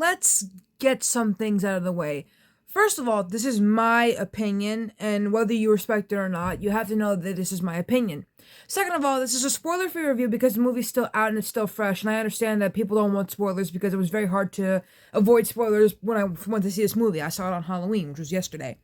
let's get some things out of the way. First of all, this is my opinion, and whether you respect it or not, you have to know that this is my opinion. Second of all, this is a spoiler-free review because the movie's still out and it's still fresh, and I understand that people don't want spoilers because it was very hard to avoid spoilers when I went to see this movie. I saw it on Halloween, which was yesterday.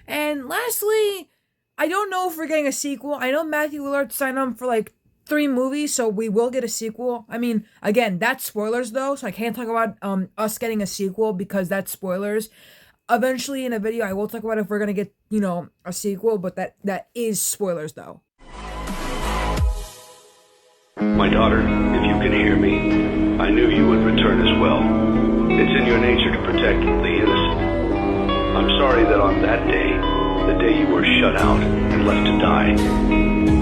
And lastly, I don't know if we're getting a sequel. I know Matthew Lillard signed on for like 3 movies, so we will get a sequel. I mean, again, that's spoilers though, so I can't talk about us getting a sequel because that's spoilers. Eventually in a video I will talk about if we're gonna get, a sequel, but that is spoilers though. My daughter, if you can hear me, I knew you would return as well. It's in your nature to protect the innocent. I'm sorry that on that day, the day you were shut out and left to die,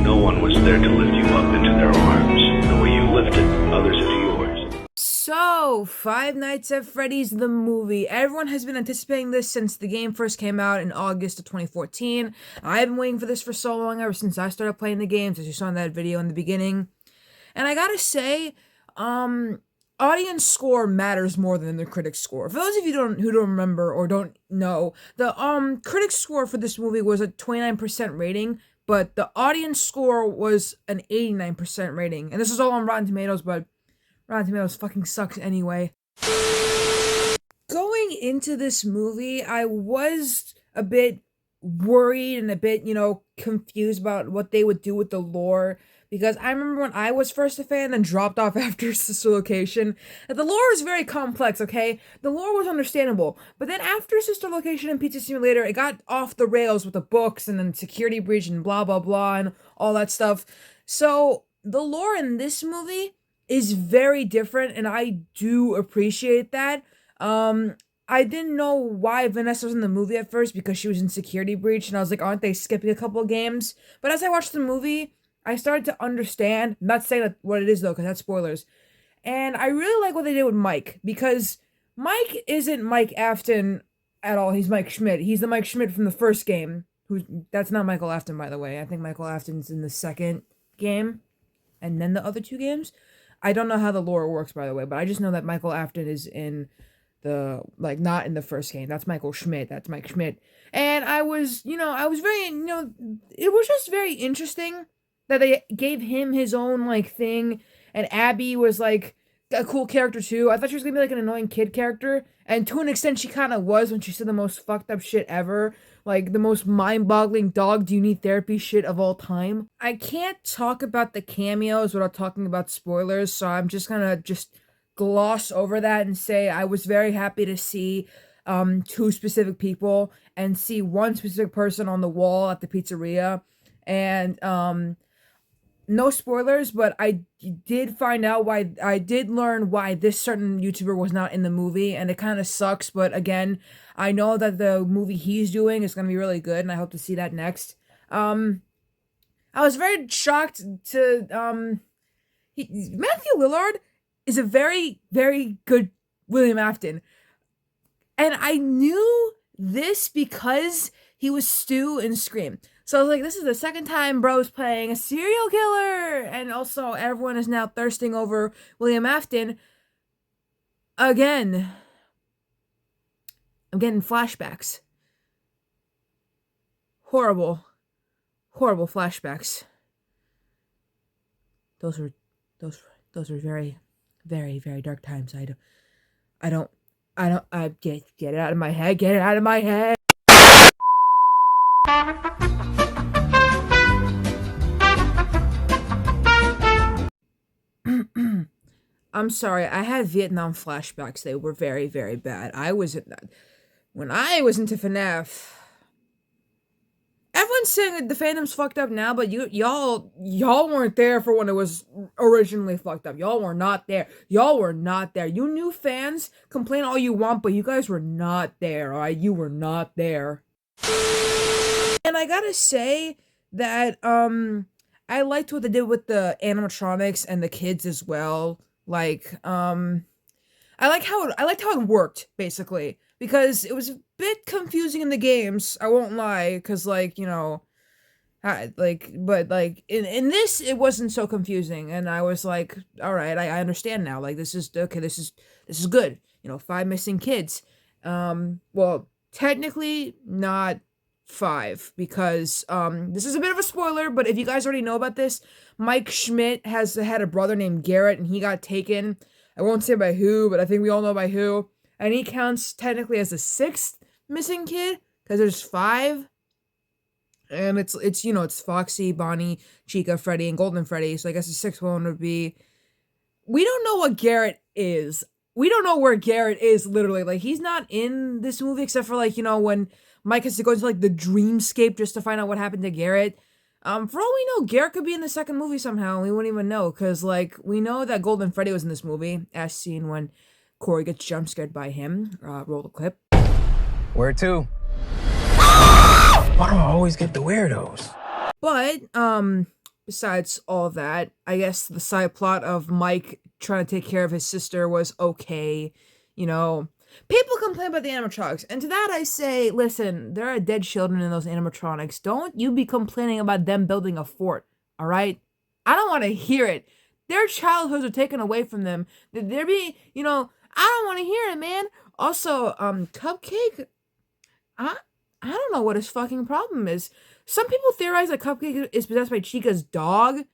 no one was there to lift you up into their arms the way you lifted others into yours. So, Five Nights at Freddy's the movie. Everyone has been anticipating this since the game first came out in August of 2014. I've been waiting for this for so long, ever since I started playing the games, as you saw in that video in the beginning. And I gotta say, audience score matters more than the critic score. For those of you who don't remember or don't know, the critic score for this movie was a 29% rating, but the audience score was an 89% rating. And this is all on Rotten Tomatoes, but Rotten Tomatoes fucking sucks anyway. Going into this movie, I was a bit worried and a bit, confused about what they would do with the lore. Because I remember when I was first a fan and dropped off after Sister Location, that the lore is very complex, okay? The lore was understandable. But then after Sister Location and Pizza Simulator, it got off the rails with the books and then Security Breach and blah, blah, blah, and all that stuff. So, the lore in this movie is very different, and I do appreciate that. I didn't know why Vanessa was in the movie at first because she was in Security Breach, and I was like, aren't they skipping a couple of games? But as I watched the movie, I started to understand, not saying that what it is though, because that's spoilers. And I really like what they did with Mike, because Mike isn't Mike Afton at all. He's Mike Schmidt. He's the Mike Schmidt from the first game. That's not Michael Afton, by the way. I think Michael Afton's in the second game, and then the other 2 games. I don't know how the lore works, by the way, but I just know that Michael Afton is in not in the first game. That's Michael Schmidt. That's Mike Schmidt. And I was very, it was just very interesting that they gave him his own, thing, and Abby was, a cool character, too. I thought she was gonna be, an annoying kid character, and to an extent, she kind of was when she said the most fucked up shit ever, the most mind-boggling dog do you need therapy shit of all time. I can't talk about the cameos without talking about spoilers, so I'm just gonna gloss over that and say I was very happy to see 2 specific people, and see 1 specific person on the wall at the pizzeria, and, no spoilers, but I did learn why this certain YouTuber was not in the movie, and it kind of sucks, but again, I know that the movie he's doing is going to be really good, and I hope to see that next. I was very shocked to, Matthew Lillard is a very, very good William Afton, and I knew this because he was Stu in Scream. So I was like, this is the second time bro's playing a serial killer! And also, everyone is now thirsting over William Afton. Again. I'm getting flashbacks. Horrible. Horrible flashbacks. Those were very, very, very dark times. Get it out of my head, get it out of my head! I'm sorry, I had Vietnam flashbacks. They were very, very bad. When I was into FNAF, everyone's saying that the fandom's fucked up now, but y'all weren't there for when it was originally fucked up. Y'all were not there. Y'all were not there. You new fans, complain all you want, but you guys were not there, alright? You were not there. And I gotta say that, I liked what they did with the animatronics and the kids as well. I liked how it worked, basically, because it was a bit confusing in the games, I won't lie, because, in this, it wasn't so confusing, and I was like, alright, I understand now, this is good, 5 missing kids. Well, technically not 5 because this is a bit of a spoiler, but if you guys already know about this, Mike Schmidt has had a brother named Garrett, and he got taken. I won't say by who, but I think we all know by who. And he counts technically as the 6th missing kid because there's 5. And it's Foxy, Bonnie, Chica, Freddy, and Golden Freddy. So I guess the 6th one would be. We don't know what Garrett is. We don't know where Garrett is, literally. Like, he's not in this movie except for, like, when Mike has to go into, like, the dreamscape just to find out what happened to Garrett. For all we know, Garrett could be in the second movie somehow, and we wouldn't even know, because, like, we know that Golden Freddy was in this movie, as seen when Corey gets jump scared by him. Roll the clip. Where to? Why do I always get the weirdos? But, besides all that, I guess the side plot of Mike trying to take care of his sister was okay. People complain about the animatronics, and to that I say, listen, there are dead children in those animatronics. Don't you be complaining about them building a fort, all right? I don't want to hear it. Their childhoods are taken away from them. They're being, I don't want to hear it, man. Also, Cupcake, I don't know what his fucking problem is. Some people theorize that Cupcake is possessed by Chica's dog,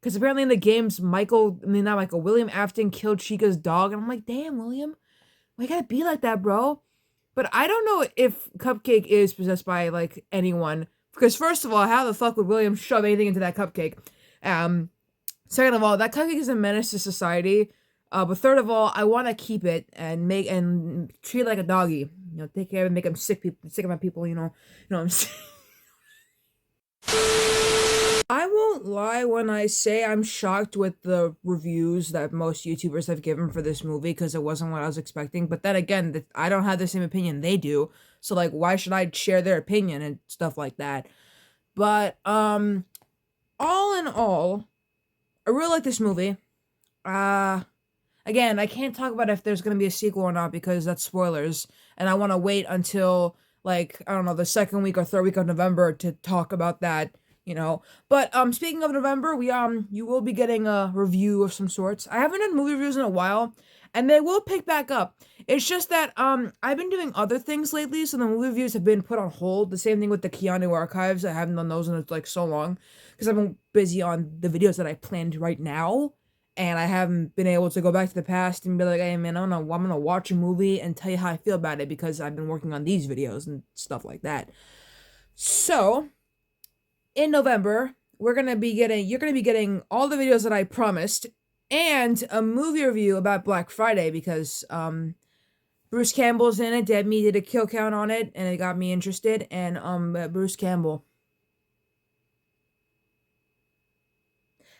because apparently in the games, William Afton killed Chica's dog, and I'm like, damn, William, why you gotta be like that, bro? But I don't know if Cupcake is possessed by, like, anyone, because first of all, how the fuck would William shove anything into that cupcake? Second of all, that cupcake is a menace to society. But third of all, I want to keep it and treat it like a doggy. Take care of it, make him sick about people. You know what I'm saying. I won't lie when I say I'm shocked with the reviews that most YouTubers have given for this movie, because it wasn't what I was expecting. But then again, I don't have the same opinion they do, so like, why should I share their opinion and stuff like that? But all in all, I really like this movie. Again, I can't talk about if there's gonna be a sequel or not because that's spoilers, and I want to wait until, like, I don't know, the second week or third week of November to talk about that. But speaking of November, you will be getting a review of some sorts. I haven't done movie reviews in a while, and they will pick back up. It's just that I've been doing other things lately, so the movie reviews have been put on hold. The same thing with the Keanu archives. I haven't done those in like so long because I've been busy on the videos that I planned right now, and I haven't been able to go back to the past and be like, hey man, I'm gonna watch a movie and tell you how I feel about it because I've been working on these videos and stuff like that. So in November, you're gonna be getting all the videos that I promised and a movie review about Black Friday because Bruce Campbell's in it. Debmy did a kill count on it and it got me interested. And Bruce Campbell,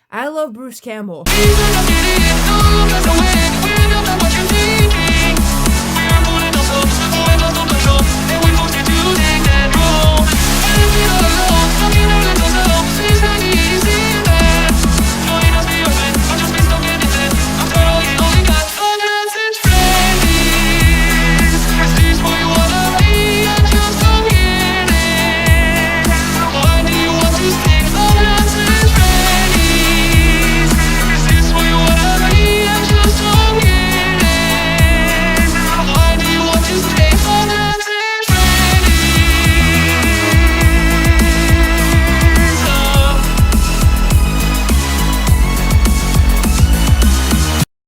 I love Bruce Campbell.